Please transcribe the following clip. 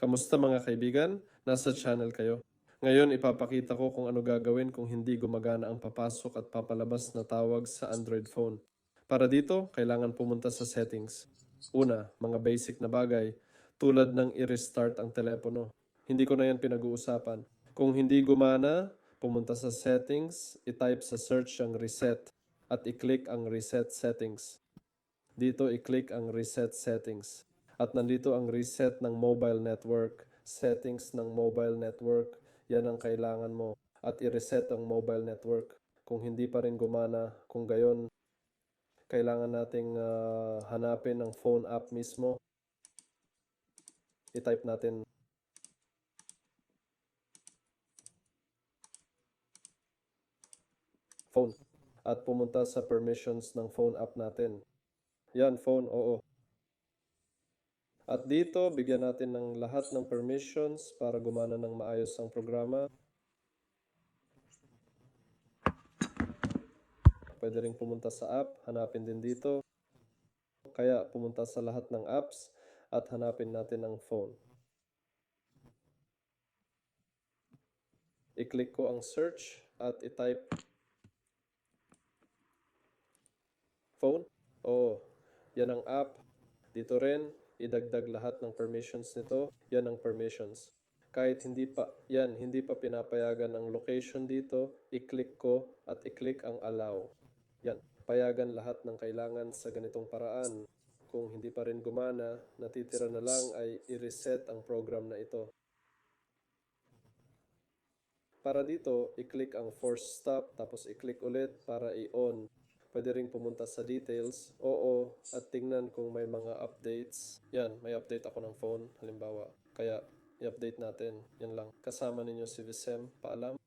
Kamusta mga kaibigan? Nasa channel kayo. Ngayon ipapakita ko kung ano gagawin kung hindi gumagana ang papasok at papalabas na tawag sa Android phone. Para dito, kailangan pumunta sa settings. Una, mga basic na bagay tulad ng i-restart ang telepono. Hindi ko na yan pinag-uusapan. Kung hindi gumana, pumunta sa settings, i-type sa search ang reset at i-click ang reset settings. Dito i-click ang reset settings. At nandito ang reset ng mobile network, settings ng mobile network. Yan ang kailangan mo. At i-reset ang mobile network. Kung hindi pa rin gumana, kung gayon, kailangan nating hanapin ang phone app mismo. I-type natin phone at pumunta sa permissions ng phone app natin. Yan, phone, oo. At dito, bigyan natin ng lahat ng permissions para gumana ng maayos ang programa. Pwede rin pumunta sa app, hanapin din dito. Kaya pumunta sa lahat ng apps at hanapin natin ang phone. I-click ko ang search at i-type phone. Oh, yan ang app. Dito rin, idagdag lahat ng permissions nito. Yan ang permissions. Kahit hindi pa pinapayagan ang location dito, i-click ko at i-click ang allow. Yan, payagan lahat ng kailangan sa ganitong paraan. Kung hindi pa rin gumana, natitira na lang ay i-reset ang program na ito. Para dito, i-click ang force stop, tapos i-click ulit para i-on. Pwede rin pumunta sa details, oo, at tingnan kung may mga updates. Yan, may update ako ng phone, halimbawa. Kaya, i-update natin. Yan lang. Kasama ninyo si Visem. Paalam.